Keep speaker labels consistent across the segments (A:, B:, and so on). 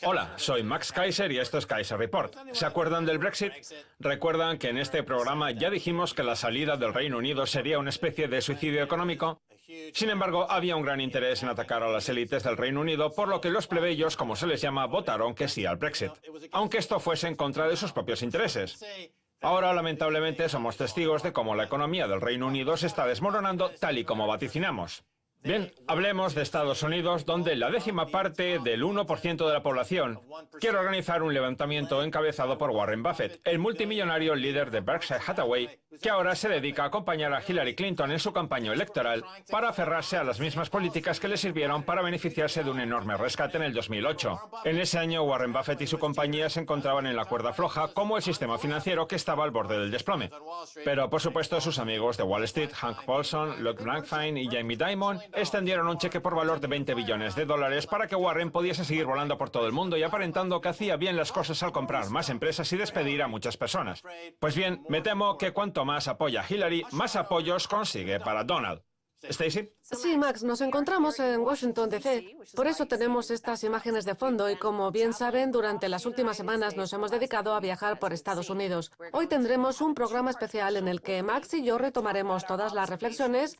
A: Hola, soy Max Kaiser y esto es Kaiser Report. ¿Se acuerdan del Brexit? ¿Recuerdan que en este programa ya dijimos que la salida del Reino Unido sería una especie de suicidio económico? Sin embargo, había un gran interés en atacar a las élites del Reino Unido, por lo que los plebeyos, como se les llama, votaron que sí al Brexit, aunque esto fuese en contra de sus propios intereses. Ahora, lamentablemente, somos testigos de cómo la economía del Reino Unido se está desmoronando tal y como vaticinamos. Bien, hablemos de Estados Unidos, donde la 10ª parte del 1% de la población quiere organizar un levantamiento encabezado por Warren Buffett, el multimillonario líder de Berkshire Hathaway, que ahora se dedica a acompañar a Hillary Clinton en su campaña electoral para aferrarse a las mismas políticas que le sirvieron para beneficiarse de un enorme rescate en el 2008. En ese año, Warren Buffett y su compañía se encontraban en la cuerda floja como el sistema financiero que estaba al borde del desplome. Pero, por supuesto, sus amigos de Wall Street, Hank Paulson, Luke Blankfein y Jamie Dimon, extendieron un cheque por valor de $20 billones para que Warren pudiese seguir volando por todo el mundo y aparentando que hacía bien las cosas al comprar más empresas y despedir a muchas personas. Pues bien, me temo que cuanto más apoya a Hillary, más apoyos consigue para Donald. ¿Stacey?
B: Sí, Max, nos encontramos en Washington, D.C. Por eso tenemos estas imágenes de fondo y, como bien saben, durante las últimas semanas nos hemos dedicado a viajar por Estados Unidos. Hoy tendremos un programa especial en el que Max y yo retomaremos todas las reflexiones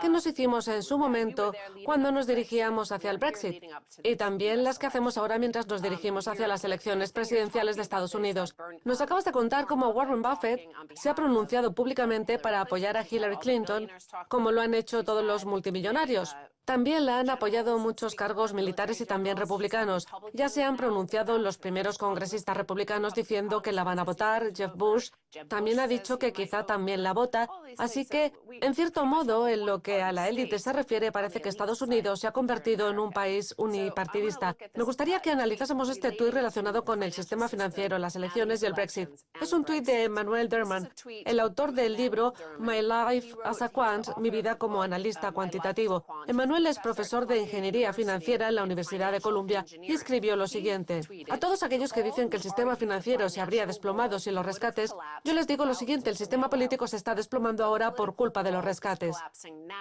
B: que nos hicimos en su momento cuando nos dirigíamos hacia el Brexit y también las que hacemos ahora mientras nos dirigimos hacia las elecciones presidenciales de Estados Unidos. Nos acabas de contar cómo Warren Buffett se ha pronunciado públicamente para apoyar a Hillary Clinton, como lo han hecho todos los multimillonarios. También la han apoyado muchos cargos militares y también republicanos. Ya se han pronunciado los primeros congresistas republicanos diciendo que la van a votar. Jeff Bush también ha dicho que quizá también la vota. Así que, en cierto modo, en lo que a la élite se refiere, parece que Estados Unidos se ha convertido en un país unipartidista. Me gustaría que analizásemos este tuit relacionado con el sistema financiero, las elecciones y el Brexit. Es un tuit de Emmanuel Derman, el autor del libro My Life as a Quant, Mi vida como analista cuantitativo. Emmanuel es profesor de Ingeniería Financiera en la Universidad de Columbia y escribió lo siguiente. A todos aquellos que dicen que el sistema financiero se habría desplomado sin los rescates, yo les digo lo siguiente, el sistema político se está desplomando ahora por culpa de los rescates.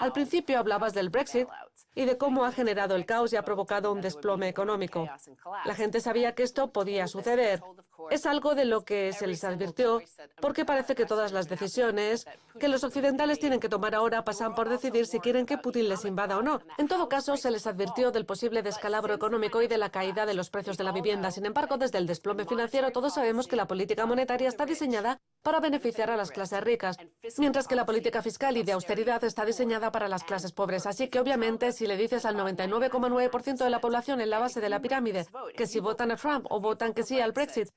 B: Al principio hablabas del Brexit y de cómo ha generado el caos y ha provocado un desplome económico. La gente sabía que esto podía suceder. Es algo de lo que se les advirtió, porque parece que todas las decisiones que los occidentales tienen que tomar ahora pasan por decidir si quieren que Putin les invada o no. En todo caso, se les advirtió del posible descalabro económico y de la caída de los precios de la vivienda. Sin embargo, desde el desplome financiero, todos sabemos que la política monetaria está diseñada para beneficiar a las clases ricas, mientras que la política fiscal y de austeridad está diseñada para las clases pobres. Así que, obviamente, si le dices al 99,9% de la población en la base de la pirámide que si votan a Trump o votan que sí al Brexit,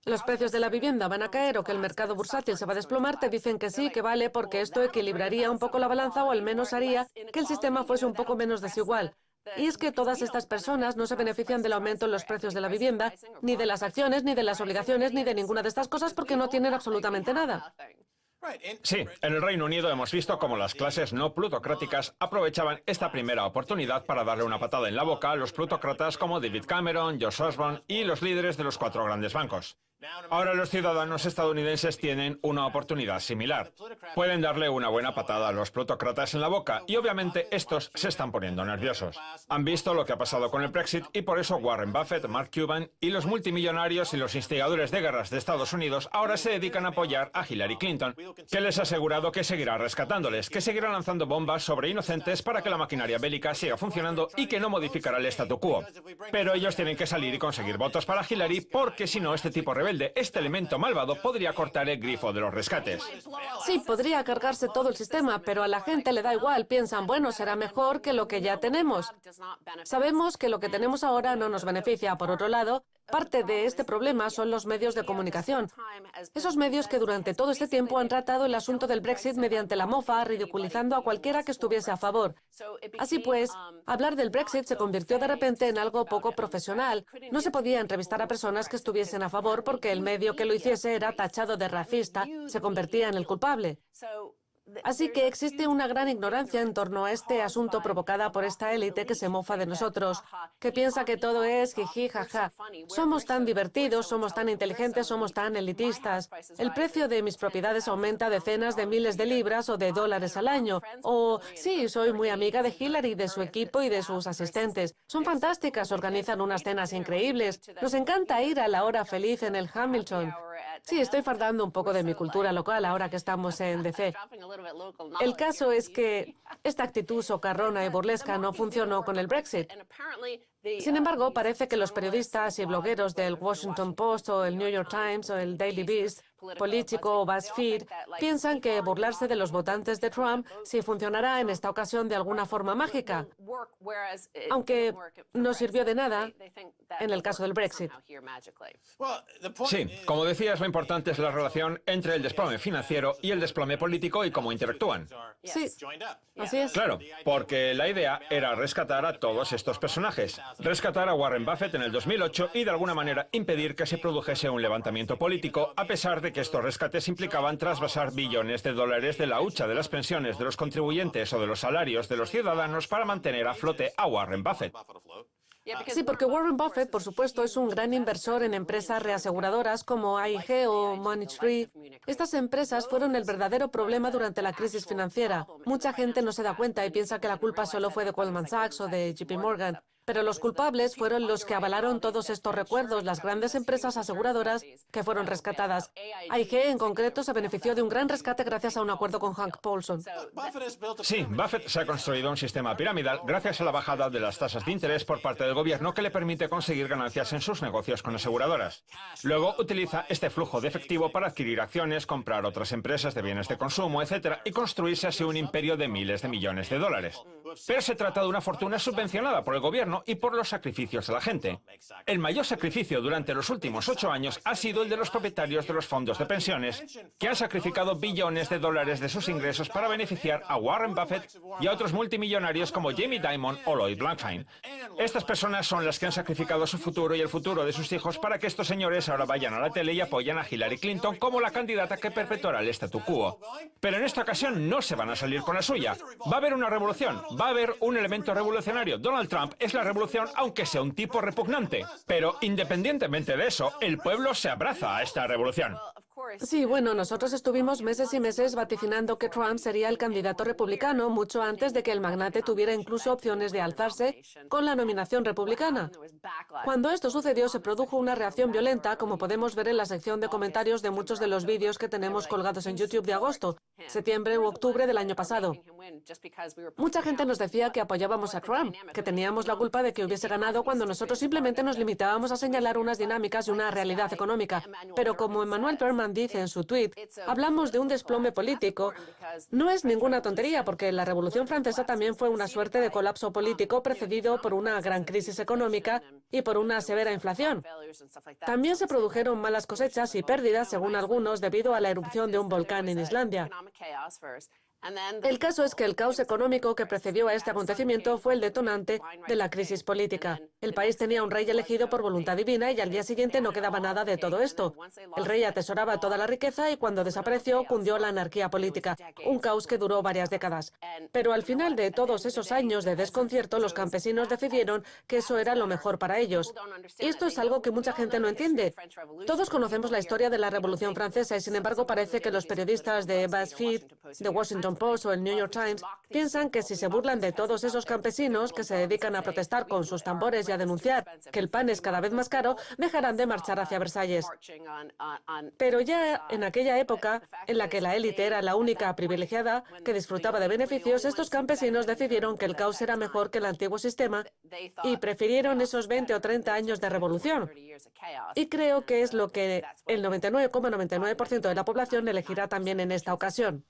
B: los precios de la vivienda van a caer o que el mercado bursátil se va a desplomar, te dicen que sí, que vale, porque esto equilibraría un poco la balanza o al menos haría que el sistema fuese un poco menos desigual. Y es que todas estas personas no se benefician del aumento en los precios de la vivienda, ni de las acciones, ni de las obligaciones, ni de ninguna de estas cosas porque no tienen absolutamente nada.
A: Sí, en el Reino Unido hemos visto cómo las clases no plutocráticas aprovechaban esta primera oportunidad para darle una patada en la boca a los plutócratas como David Cameron, George Osborne y los líderes de los 4 grandes bancos. Ahora los ciudadanos estadounidenses tienen una oportunidad similar. Pueden darle una buena patada a los plutócratas en la boca y obviamente estos se están poniendo nerviosos. Han visto lo que ha pasado con el Brexit y por eso Warren Buffett, Mark Cuban y los multimillonarios y los instigadores de guerras de Estados Unidos ahora se dedican a apoyar a Hillary Clinton, que les ha asegurado que seguirá rescatándoles, que seguirá lanzando bombas sobre inocentes para que la maquinaria bélica siga funcionando y que no modificará el statu quo. Pero ellos tienen que salir y conseguir votos para Hillary porque si no este tipo rebelde, este elemento malvado podría cortar el grifo de los rescates.
B: Sí, podría cargarse todo el sistema, pero a la gente le da igual. Piensan, bueno, será mejor que lo que ya tenemos. Sabemos que lo que tenemos ahora no nos beneficia. Por otro lado, parte de este problema son los medios de comunicación. Esos medios que durante todo este tiempo han tratado el asunto del Brexit mediante la mofa, ridiculizando a cualquiera que estuviese a favor. Así pues, hablar del Brexit se convirtió de repente en algo poco profesional. No se podía entrevistar a personas que estuviesen a favor porque el medio que lo hiciese era tachado de racista, se convertía en el culpable. Así que existe una gran ignorancia en torno a este asunto provocada por esta élite que se mofa de nosotros, que piensa que todo es jiji, jaja. Somos tan divertidos, somos tan inteligentes, somos tan elitistas. El precio de mis propiedades aumenta decenas de miles de libras o de dólares al año. O, sí, soy muy amiga de Hillary, de su equipo y de sus asistentes. Son fantásticas, organizan unas cenas increíbles. Nos encanta ir a la hora feliz en el Hamilton. Sí, estoy fardando un poco de mi cultura local ahora que estamos en DC. El caso es que esta actitud socarrona y burlesca no funcionó con el Brexit. Sin embargo, parece que los periodistas y blogueros del Washington Post o el New York Times o el Daily Beast, Político o BuzzFeed, piensan que burlarse de los votantes de Trump sí funcionará en esta ocasión de alguna forma mágica, aunque no sirvió de nada en el caso del Brexit.
A: Sí, como decías, lo importante es la relación entre el desplome financiero y el desplome político y cómo interactúan.
B: Sí, así es.
A: Claro, porque la idea era rescatar a todos estos personajes, rescatar a Warren Buffett en el 2008 y de alguna manera impedir que se produjese un levantamiento político, a pesar de que estos rescates implicaban trasvasar billones de dólares de la hucha de las pensiones de los contribuyentes o de los salarios de los ciudadanos para mantener a flote a Warren Buffett.
B: Sí, porque Warren Buffett, por supuesto, es un gran inversor en empresas reaseguradoras como AIG o Munich Re. Estas empresas fueron el verdadero problema durante la crisis financiera. Mucha gente no se da cuenta y piensa que la culpa solo fue de Goldman Sachs o de JP Morgan. Pero los culpables fueron los que avalaron todos estos recuerdos, las grandes empresas aseguradoras que fueron rescatadas. AIG, en concreto, se benefició de un gran rescate gracias a un acuerdo con Hank Paulson.
A: Sí, Buffett se ha construido un sistema piramidal gracias a la bajada de las tasas de interés por parte del gobierno que le permite conseguir ganancias en sus negocios con aseguradoras. Luego utiliza este flujo de efectivo para adquirir acciones, comprar otras empresas de bienes de consumo, etc., y construirse así un imperio de miles de millones de dólares. Pero se trata de una fortuna subvencionada por el gobierno y por los sacrificios de la gente. El mayor sacrificio durante los últimos 8 años ha sido el de los propietarios de los fondos de pensiones, que han sacrificado billones de dólares de sus ingresos para beneficiar a Warren Buffett y a otros multimillonarios como Jamie Dimon o Lloyd Blankfein. Estas personas son las que han sacrificado su futuro y el futuro de sus hijos para que estos señores ahora vayan a la tele y apoyen a Hillary Clinton como la candidata que perpetuará el statu quo. Pero en esta ocasión no se van a salir con la suya. Va a haber una revolución, va a haber un elemento revolucionario. Donald Trump es la revolución, aunque sea un tipo repugnante. Pero independientemente de eso, el pueblo se abraza a esta revolución.
B: Sí, bueno, nosotros estuvimos meses y meses vaticinando que Trump sería el candidato republicano mucho antes de que el magnate tuviera incluso opciones de alzarse con la nominación republicana. Cuando esto sucedió, se produjo una reacción violenta, como podemos ver en la sección de comentarios de muchos de los vídeos que tenemos colgados en YouTube de agosto, septiembre u octubre del año pasado. Mucha gente nos decía que apoyábamos a Trump, que teníamos la culpa de que hubiese ganado cuando nosotros simplemente nos limitábamos a señalar unas dinámicas y una realidad económica. Pero como Emmanuel Berman dice en su tuit, hablamos de un desplome político. No es ninguna tontería, porque la Revolución Francesa también fue una suerte de colapso político precedido por una gran crisis económica y por una severa inflación. También se produjeron malas cosechas y pérdidas, según algunos, debido a la erupción de un volcán en Islandia. El caso es que el caos económico que precedió a este acontecimiento fue el detonante de la crisis política. El país tenía un rey elegido por voluntad divina y al día siguiente no quedaba nada de todo esto. El rey atesoraba toda la riqueza y cuando desapareció cundió la anarquía política, un caos que duró varias décadas. Pero al final de todos esos años de desconcierto, los campesinos decidieron que eso era lo mejor para ellos. Y esto es algo que mucha gente no entiende. Todos conocemos la historia de la Revolución Francesa y sin embargo parece que los periodistas de BuzzFeed, de Washington Post o el New York Times piensan que si se burlan de todos esos campesinos que se dedican a protestar con sus tambores y a denunciar que el pan es cada vez más caro, dejarán de marchar hacia Versalles. Pero ya en aquella época, en la que la élite era la única privilegiada que disfrutaba de beneficios, estos campesinos decidieron que el caos era mejor que el antiguo sistema y prefirieron esos 20 o 30 años de revolución. Y creo que es lo que el 99,99% de la población elegirá también en esta ocasión.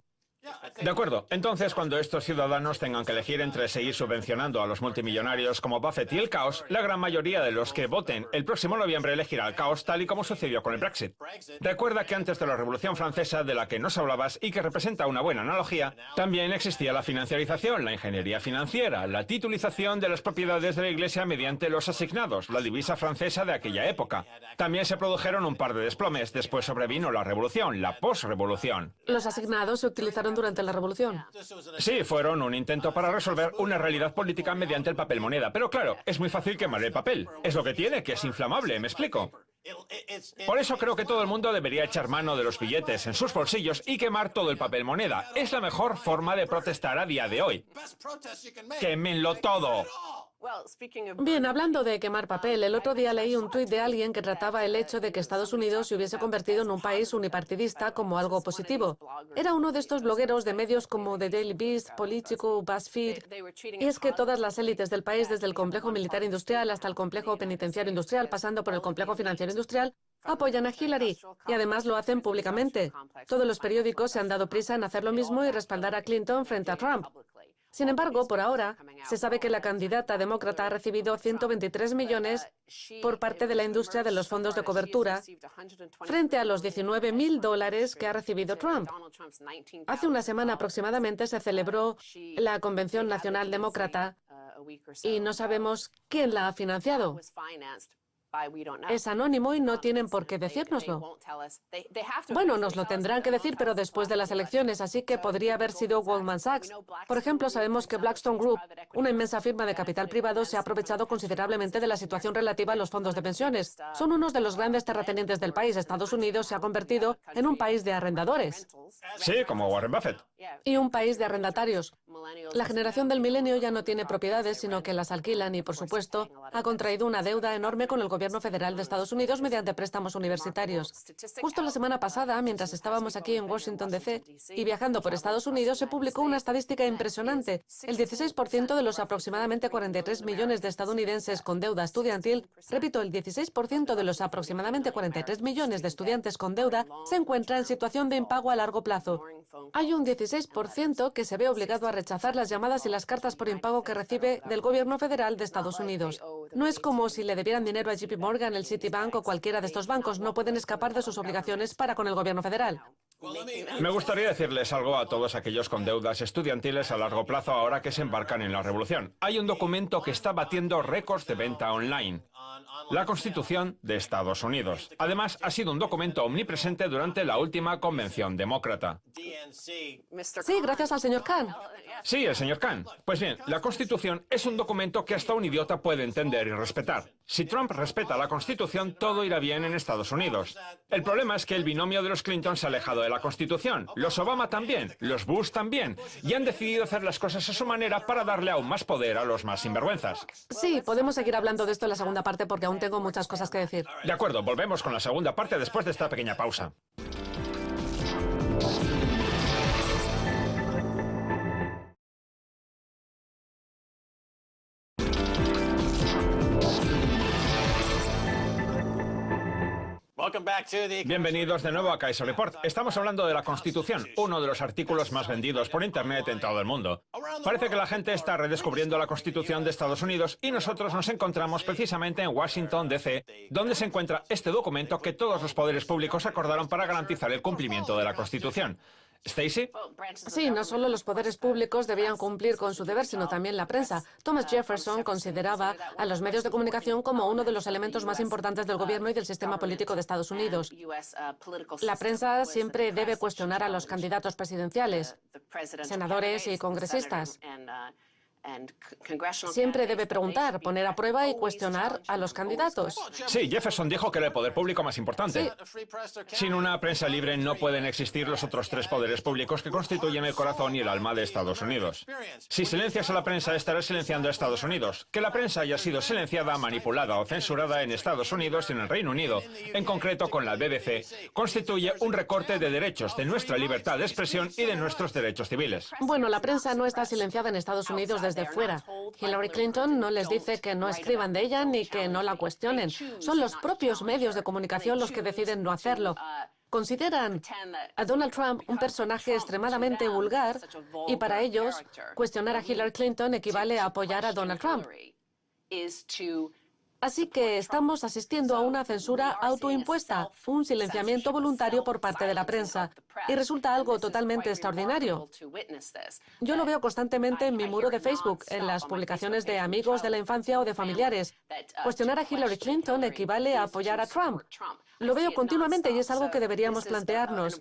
A: De acuerdo. Entonces, cuando estos ciudadanos tengan que elegir entre seguir subvencionando a los multimillonarios como Buffett y el caos, la gran mayoría de los que voten el próximo noviembre elegirá el caos, tal y como sucedió con el Brexit. Recuerda que antes de la Revolución Francesa, de la que nos hablabas y que representa una buena analogía, también existía la financiarización, la ingeniería financiera, la titulización de las propiedades de la Iglesia mediante los asignados, la divisa francesa de aquella época. También se produjeron un par de desplomes. Después sobrevino la Revolución, la posrevolución.
B: Los asignados se utilizaron fueron durante la Revolución.
A: Sí, fueron un intento para resolver una realidad política mediante el papel moneda. Pero claro, es muy fácil quemar el papel. Es lo que tiene, que es inflamable, ¿me explico? Por eso creo que todo el mundo debería echar mano de los billetes en sus bolsillos y quemar todo el papel moneda. Es la mejor forma de protestar a día de hoy. ¡Quémenlo todo!
B: Bien, hablando de quemar papel, el otro día leí un tuit de alguien que trataba el hecho de que Estados Unidos se hubiese convertido en un país unipartidista como algo positivo. Era uno de estos blogueros de medios como The Daily Beast, Politico, BuzzFeed. Y es que todas las élites del país, desde el complejo militar industrial hasta el complejo penitenciario industrial, pasando por el complejo financiero industrial, apoyan a Hillary y además lo hacen públicamente. Todos los periódicos se han dado prisa en hacer lo mismo y respaldar a Clinton frente a Trump. Sin embargo, por ahora, se sabe que la candidata demócrata ha recibido 123 millones por parte de la industria de los fondos de cobertura, frente a los $19.000 que ha recibido Trump. Hace una semana aproximadamente se celebró la Convención Nacional Demócrata y no sabemos quién la ha financiado. Es anónimo y no tienen por qué decírnoslo. Bueno, nos lo tendrán que decir, pero después de las elecciones, así que podría haber sido Goldman Sachs. Por ejemplo, sabemos que Blackstone Group, una inmensa firma de capital privado, se ha aprovechado considerablemente de la situación relativa a los fondos de pensiones. Son unos de los grandes terratenientes del país. Estados Unidos se ha convertido en un país de arrendadores.
A: Sí, como Warren Buffett.
B: Y un país de arrendatarios. La generación del milenio ya no tiene propiedades, sino que las alquilan y, por supuesto, ha contraído una deuda enorme con el gobierno federal de Estados Unidos mediante préstamos universitarios. Justo la semana pasada, mientras estábamos aquí en Washington, D.C. y viajando por Estados Unidos, se publicó una estadística impresionante. El 16% de los aproximadamente 43 millones de estadounidenses con deuda estudiantil, repito, el 16% de los aproximadamente 43 millones de estudiantes con deuda se encuentra en situación de impago a largo plazo. Hay un 16% que se ve obligado a rechazar las llamadas y las cartas por impago que recibe del gobierno federal de Estados Unidos. No es como si le debieran dinero a JP Morgan, el Citibank o cualquiera de estos bancos. No pueden escapar de sus obligaciones para con el gobierno federal.
A: Me gustaría decirles algo a todos aquellos con deudas estudiantiles a largo plazo ahora que se embarcan en la revolución. Hay un documento que está batiendo récords de venta online. La Constitución de Estados Unidos. Además, ha sido un documento omnipresente durante la última convención demócrata.
B: Sí, gracias al señor Khan.
A: Sí, el señor Khan. Pues bien, la Constitución es un documento que hasta un idiota puede entender y respetar. Si Trump respeta la Constitución, todo irá bien en Estados Unidos. El problema es que el binomio de los Clinton se ha alejado de la Constitución. Los Obama también, los Bush también. Y han decidido hacer las cosas a su manera para darle aún más poder a los más sinvergüenzas.
B: Sí, podemos seguir hablando de esto en la segunda parte porque aún tengo muchas cosas que decir.
A: De acuerdo, volvemos con la segunda parte después de esta pequeña pausa. Bienvenidos de nuevo a Kaiser Report. Estamos hablando de la Constitución, uno de los artículos más vendidos por Internet en todo el mundo. Parece que la gente está redescubriendo la Constitución de Estados Unidos y nosotros nos encontramos precisamente en Washington, D.C., donde se encuentra este documento que todos los poderes públicos acordaron para garantizar el cumplimiento de la Constitución. ¿Stacey?
B: Sí, no solo los poderes públicos debían cumplir con su deber, sino también la prensa. Thomas Jefferson consideraba a los medios de comunicación como uno de los elementos más importantes del gobierno y del sistema político de Estados Unidos. La prensa siempre debe cuestionar a los candidatos presidenciales, senadores y congresistas. Siempre debe preguntar, poner a prueba y cuestionar a los candidatos.
A: Sí, Jefferson dijo que era el poder público más importante. Sin una prensa libre no pueden existir los otros tres poderes públicos que constituyen el corazón y el alma de Estados Unidos. Si silencias a la prensa, estarás silenciando a Estados Unidos. Que la prensa haya sido silenciada, manipulada o censurada en Estados Unidos y en el Reino Unido, en concreto con la BBC, constituye un recorte de derechos, de nuestra libertad de expresión y de nuestros derechos civiles.
B: Bueno, la prensa no está silenciada en Estados Unidos desde fuera. Hillary Clinton no les dice que no escriban de ella ni que no la cuestionen. Son los propios medios de comunicación los que deciden no hacerlo. Consideran a Donald Trump un personaje extremadamente vulgar y para ellos cuestionar a Hillary Clinton equivale a apoyar a Donald Trump. Así que estamos asistiendo a una censura autoimpuesta, un silenciamiento voluntario por parte de la prensa. y resulta algo totalmente extraordinario. Yo lo veo constantemente en mi muro de Facebook, en las publicaciones de amigos de la infancia o de familiares. Cuestionar a Hillary Clinton equivale a apoyar a Trump. Lo veo continuamente y es algo que deberíamos plantearnos.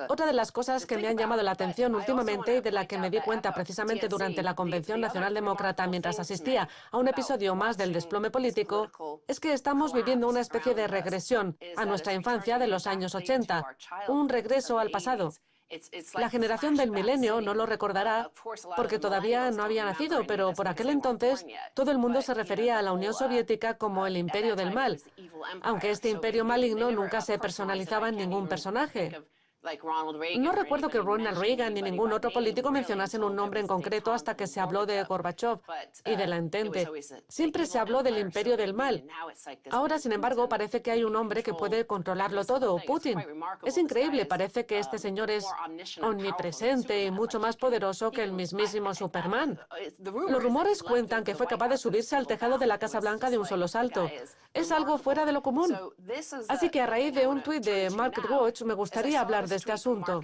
B: Otra de las cosas que me han llamado la atención últimamente y de la que me di cuenta precisamente durante la Convención Nacional Demócrata mientras asistía a un episodio más del desplome político es que estamos viviendo una especie de regresión a nuestra infancia de los años 80, un regreso al pasado. La generación del milenio no lo recordará porque todavía no había nacido, pero por aquel entonces todo el mundo se refería a la Unión Soviética como el imperio del mal, aunque este imperio maligno nunca se personalizaba en ningún personaje. No recuerdo que Ronald Reagan ni ningún otro político mencionasen un nombre en concreto hasta que se habló de Gorbachev y de la Entente. Siempre se habló del imperio del mal. Ahora, sin embargo, parece que hay un hombre que puede controlarlo todo, Putin. Es increíble, parece que este señor es omnipresente y mucho más poderoso que el mismísimo Superman. Los rumores cuentan que fue capaz de subirse al tejado de la Casa Blanca de un solo salto. Es algo fuera de lo común. Así que a raíz de un tuit de MarketWatch me gustaría hablar de este asunto.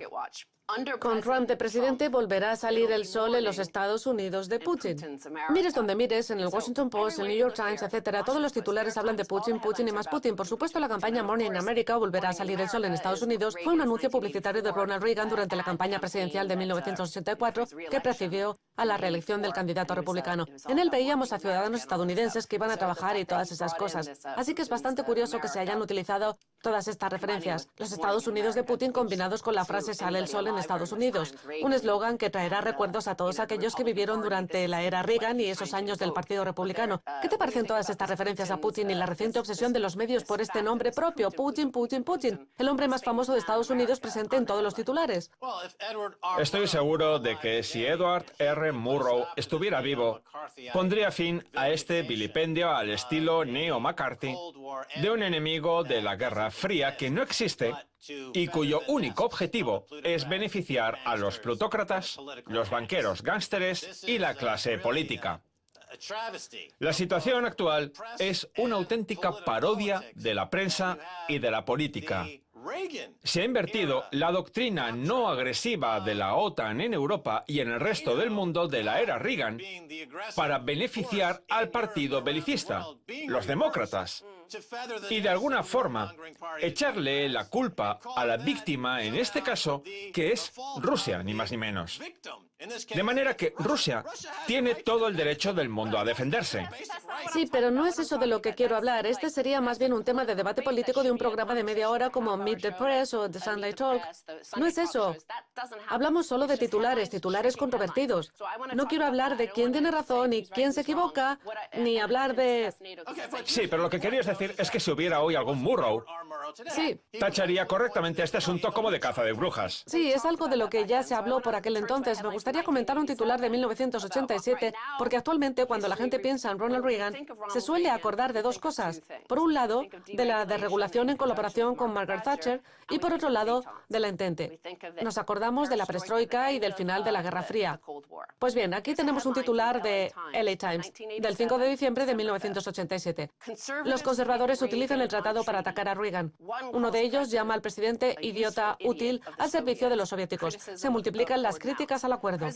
B: Con Trump de presidente volverá a salir el sol en los Estados Unidos de Putin. Mires donde mires, en el Washington Post, el New York Times, etc., todos los titulares hablan de Putin, Putin y más Putin. Por supuesto, la campaña Morning in America, volverá a salir el sol en Estados Unidos, fue un anuncio publicitario de Ronald Reagan durante la campaña presidencial de 1984 que precedió a la reelección del candidato republicano. En él veíamos a ciudadanos estadounidenses que iban a trabajar y todas esas cosas. Así que es bastante curioso que se hayan utilizado todas estas referencias. Los Estados Unidos de Putin combinados con la frase "sale el sol en Estados Unidos", un eslogan que traerá recuerdos a todos aquellos que vivieron durante la era Reagan y esos años del Partido Republicano. ¿Qué te parecen todas estas referencias a Putin y la reciente obsesión de los medios por este nombre propio, Putin, Putin, Putin, el hombre más famoso de Estados Unidos presente en todos los titulares?
A: Estoy seguro de que si Edward R. Murrow estuviera vivo, pondría fin a este vilipendio al estilo Neo-McCarthy de un enemigo de la Guerra Fría que no existe y cuyo único objetivo es beneficiar a los plutócratas, los banqueros gángsteres y la clase política. La situación actual es una auténtica parodia de la prensa y de la política. Se ha invertido la doctrina no agresiva de la OTAN en Europa y en el resto del mundo de la era Reagan para beneficiar al partido belicista, los demócratas, y de alguna forma echarle la culpa a la víctima, en este caso, que es Rusia, ni más ni menos. De manera que Rusia tiene todo el derecho del mundo a defenderse.
B: Sí, pero no es eso de lo que quiero hablar. Este sería más bien un tema de debate político de un programa de media hora como Meet the Press o The Sunday Talk. No es eso. Hablamos solo de titulares, titulares controvertidos. No quiero hablar de quién tiene razón y quién se equivoca, ni hablar de...
A: Sí, pero lo que querías decir es que si hubiera hoy algún Murrow,
B: Sí.
A: tacharía correctamente este asunto como de caza de brujas.
B: Sí, es algo de lo que ya se habló por aquel entonces. Me gustaría comentar un titular de 1987, porque actualmente cuando la gente piensa en Ronald Reagan, se suele acordar de dos cosas. Por un lado, de la desregulación en colaboración con Margaret Thatcher, y por otro lado, de la Entente. Nos acordamos de la perestroika y del final de la Guerra Fría. Pues bien, aquí tenemos un titular de LA Times, del 5 de diciembre de 1987. Los conservadores utilizan el tratado para atacar a Reagan. Uno de ellos llama al presidente idiota útil al servicio de los soviéticos. Se multiplican las críticas al acuerdo.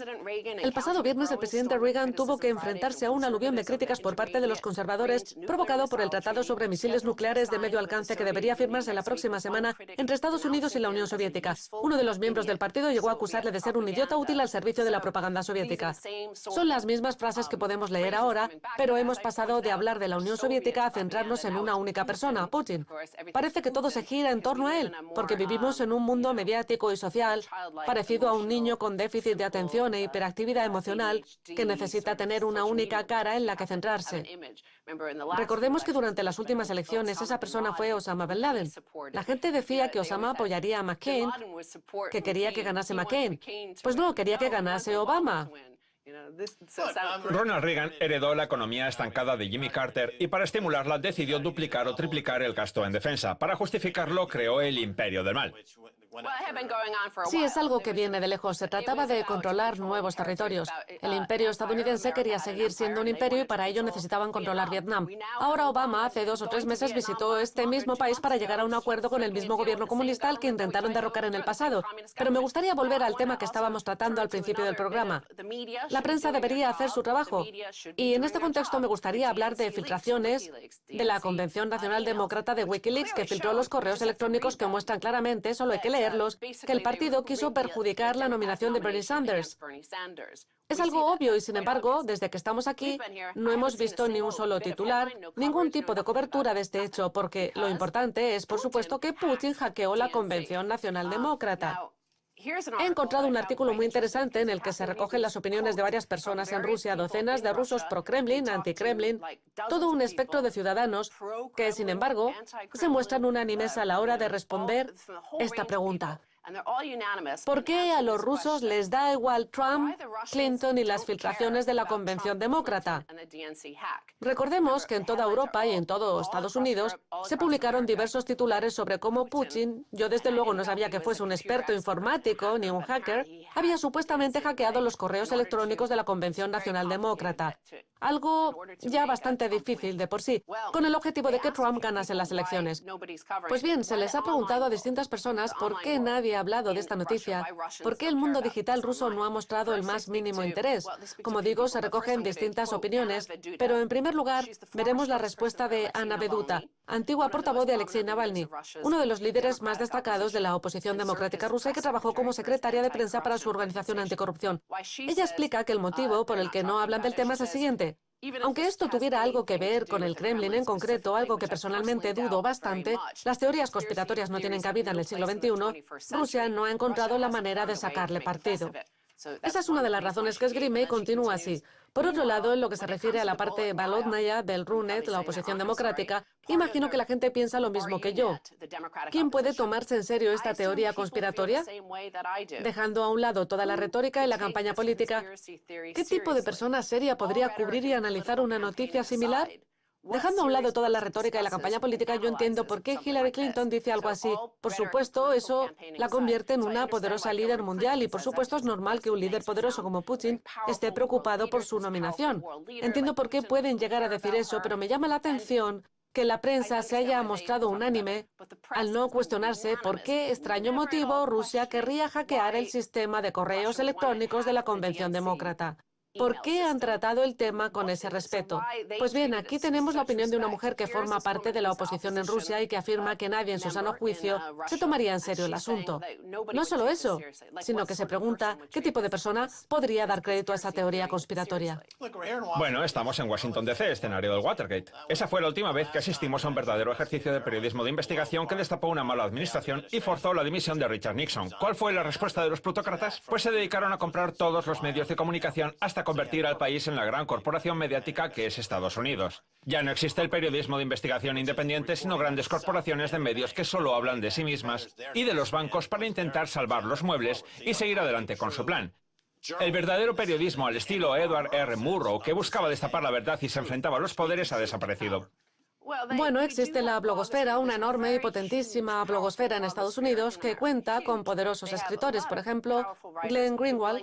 B: El pasado viernes, el presidente Reagan tuvo que enfrentarse a un aluvión de críticas por parte de los conservadores provocado por el Tratado sobre Misiles Nucleares de Medio Alcance que debería firmarse la próxima semana entre Estados Unidos y la Unión Soviética. Uno de los miembros del partido llegó a acusarle de ser un idiota útil al servicio de la propaganda soviética. Son las mismas frases que podemos leer ahora, pero hemos pasado de hablar de la Unión Soviética a centrarnos en una única persona, Putin. Parece que todo se gira en torno a él, porque vivimos en un mundo mediático y social parecido a un niño con déficit de atención e hiperactividad emocional que necesita tener una única cara en la que centrarse. Recordemos que durante las últimas elecciones esa persona fue Osama Bin Laden. La gente decía que Osama apoyaría a McCain, que quería que ganase McCain. Pues no, quería que ganase Obama.
A: Ronald Reagan heredó la economía estancada de Jimmy Carter y para estimularla decidió duplicar o triplicar el gasto en defensa. Para justificarlo creó el imperio del mal.
B: Sí, es algo que viene de lejos. Se trataba de controlar nuevos territorios. El imperio estadounidense quería seguir siendo un imperio y para ello necesitaban controlar Vietnam. Ahora Obama hace 2 o 3 meses visitó este mismo país para llegar a un acuerdo con el mismo gobierno comunista al que intentaron derrocar en el pasado. Pero me gustaría volver al tema que estábamos tratando al principio del programa. La prensa debería hacer su trabajo. Y en este contexto me gustaría hablar de filtraciones de la Convención Nacional Demócrata de Wikileaks, que filtró los correos electrónicos que muestran claramente, solo hay que leerlos, que el partido quiso perjudicar la nominación de Bernie Sanders. Es algo obvio y, sin embargo, desde que estamos aquí, no hemos visto ni un solo titular, ningún tipo de cobertura de este hecho, porque lo importante es, por supuesto, que Putin hackeó la Convención Nacional Demócrata. He encontrado un artículo muy interesante en el que se recogen las opiniones de varias personas en Rusia, docenas de rusos pro-Kremlin, anti-Kremlin, todo un espectro de ciudadanos que, sin embargo, se muestran unánimes a la hora de responder esta pregunta. ¿Por qué a los rusos les da igual Trump, Clinton y las filtraciones de la Convención Demócrata? Recordemos que en toda Europa y en todo Estados Unidos se publicaron diversos titulares sobre cómo Putin, yo desde luego no sabía que fuese un experto informático ni un hacker, había supuestamente hackeado los correos electrónicos de la Convención Nacional Demócrata. Algo ya bastante difícil de por sí, con el objetivo de que Trump ganase las elecciones. Pues bien, se les ha preguntado a distintas personas por qué nadie ha hablado de esta noticia, por qué el mundo digital ruso no ha mostrado el más mínimo interés. Como digo, se recogen distintas opiniones, pero en primer lugar veremos la respuesta de Anna Veduta, antigua portavoz de Alexei Navalny, uno de los líderes más destacados de la oposición democrática rusa y que trabajó como secretaria de prensa para su organización anticorrupción. Ella explica que el motivo por el que no hablan del tema es el siguiente. Aunque esto tuviera algo que ver con el Kremlin en concreto, algo que personalmente dudo bastante, las teorías conspiratorias no tienen cabida en el siglo XXI, Rusia no ha encontrado la manera de sacarle partido. Esa es una de las razones que esgrime y continúa así. Por otro lado, en lo que se refiere a la parte balotnaya del RUNET, la oposición democrática, imagino que la gente piensa lo mismo que yo. ¿Quién puede tomarse en serio esta teoría conspiratoria? Dejando a un lado toda la retórica y la campaña política, ¿qué tipo de persona seria podría cubrir y analizar una noticia similar? Dejando a un lado toda la retórica y la campaña política, yo entiendo por qué Hillary Clinton dice algo así. Por supuesto, eso la convierte en una poderosa líder mundial y por supuesto es normal que un líder poderoso como Putin esté preocupado por su nominación. Entiendo por qué pueden llegar a decir eso, pero me llama la atención que la prensa se haya mostrado unánime al no cuestionarse por qué extraño motivo Rusia querría hackear el sistema de correos electrónicos de la Convención Demócrata. ¿Por qué han tratado el tema con ese respeto? Pues bien, aquí tenemos la opinión de una mujer que forma parte de la oposición en Rusia y que afirma que nadie en su sano juicio se tomaría en serio el asunto. No solo eso, sino que se pregunta qué tipo de persona podría dar crédito a esa teoría conspiratoria.
A: Bueno, estamos en Washington DC, escenario del Watergate. Esa fue la última vez que asistimos a un verdadero ejercicio de periodismo de investigación que destapó una mala administración y forzó la dimisión de Richard Nixon. ¿Cuál fue la respuesta de los plutócratas? Pues se dedicaron a comprar todos los medios de comunicación hasta convertir al país en la gran corporación mediática que es Estados Unidos. Ya no existe el periodismo de investigación independiente, sino grandes corporaciones de medios que solo hablan de sí mismas y de los bancos para intentar salvar los muebles y seguir adelante con su plan. El verdadero periodismo al estilo Edward R. Murrow, que buscaba destapar la verdad y se enfrentaba a los poderes, ha desaparecido.
B: Bueno, existe la blogosfera, una enorme y potentísima blogosfera en Estados Unidos que cuenta con poderosos escritores. Por ejemplo, Glenn Greenwald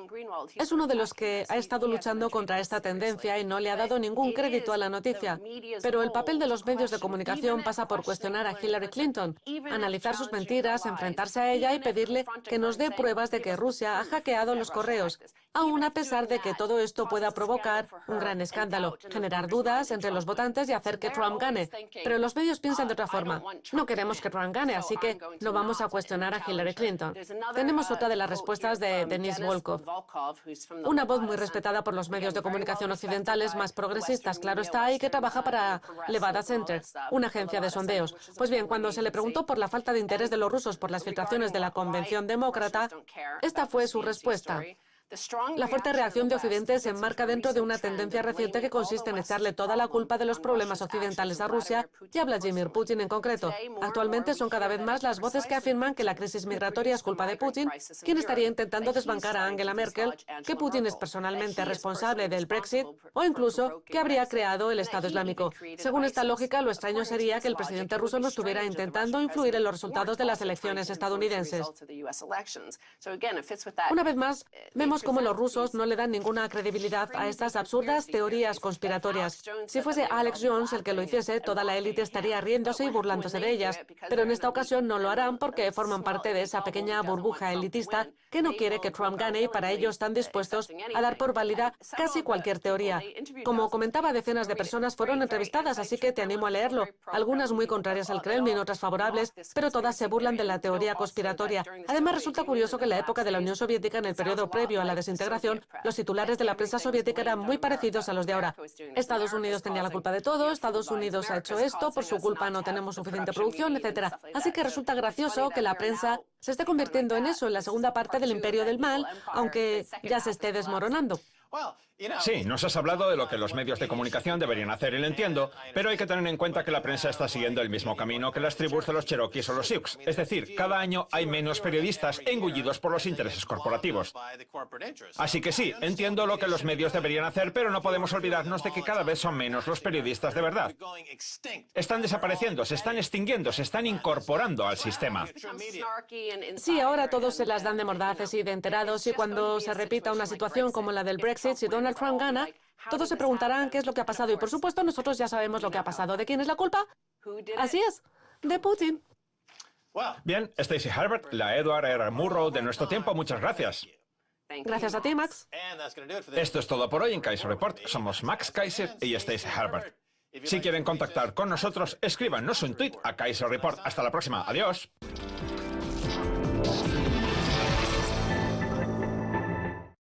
B: es uno de los que ha estado luchando contra esta tendencia y no le ha dado ningún crédito a la noticia. Pero el papel de los medios de comunicación pasa por cuestionar a Hillary Clinton, analizar sus mentiras, enfrentarse a ella y pedirle que nos dé pruebas de que Rusia ha hackeado los correos, aun a pesar de que todo esto pueda provocar un gran escándalo, generar dudas entre los votantes y hacer que Trump gane. Pero los medios piensan de otra forma. No queremos que Trump gane, así que no vamos a cuestionar a Hillary Clinton. Tenemos otra de las respuestas de Denis Volkov, una voz muy respetada por los medios de comunicación occidentales más progresistas, claro está, y que trabaja para Levada Center, una agencia de sondeos. Pues bien, cuando se le preguntó por la falta de interés de los rusos por las filtraciones de la Convención Demócrata, esta fue su respuesta. La fuerte reacción de Occidente se enmarca dentro de una tendencia reciente que consiste en echarle toda la culpa de los problemas occidentales a Rusia y a Vladimir Putin en concreto. Actualmente son cada vez más las voces que afirman que la crisis migratoria es culpa de Putin, quien estaría intentando desbancar a Angela Merkel, que Putin es personalmente responsable del Brexit o incluso que habría creado el Estado Islámico. Según esta lógica, lo extraño sería que el presidente ruso no estuviera intentando influir en los resultados de las elecciones estadounidenses. Una vez más, vemos cómo los rusos no le dan ninguna credibilidad a estas absurdas teorías conspiratorias. Si fuese Alex Jones el que lo hiciese, toda la élite estaría riéndose y burlándose de ellas. Pero en esta ocasión no lo harán porque forman parte de esa pequeña burbuja elitista que no quiere que Trump gane y para ello están dispuestos a dar por válida casi cualquier teoría. Como comentaba, decenas de personas fueron entrevistadas, así que te animo a leerlo. Algunas muy contrarias al Kremlin, otras favorables, pero todas se burlan de la teoría conspiratoria. Además, resulta curioso que en la época de la Unión Soviética, en el periodo previo a la desintegración, los titulares de la prensa soviética eran muy parecidos a los de ahora. Estados Unidos tenía la culpa de todo, Estados Unidos ha hecho esto, por su culpa no tenemos suficiente producción, etc. Así que resulta gracioso que la prensa se esté convirtiendo en eso, en la segunda parte del imperio del mal, aunque ya se esté desmoronando.
A: Sí, nos has hablado de lo que los medios de comunicación deberían hacer y lo entiendo, pero hay que tener en cuenta que la prensa está siguiendo el mismo camino que las tribus de los Cherokees o los Sioux. Es decir, cada año hay menos periodistas engullidos por los intereses corporativos. Así que sí, entiendo lo que los medios deberían hacer, pero no podemos olvidarnos de que cada vez son menos los periodistas de verdad. Están desapareciendo, se están extinguiendo, se están incorporando al sistema.
B: Sí, ahora todos se las dan de mordaces y de enterados, y cuando se repita una situación como la del Brexit, si Donald Trump gana, todos se preguntarán qué es lo que ha pasado. Y por supuesto, nosotros ya sabemos lo que ha pasado. ¿De quién es la culpa? Así es, de Putin.
A: Bien, Stacey Herbert, la Edward R. Murrow de nuestro tiempo, muchas gracias.
B: Gracias a ti, Max.
A: Esto es todo por hoy en Kaiser Report. Somos Max Kaiser y Stacey Herbert. Si quieren contactar con nosotros, escríbanos un tweet a Kaiser Report. Hasta la próxima. Adiós.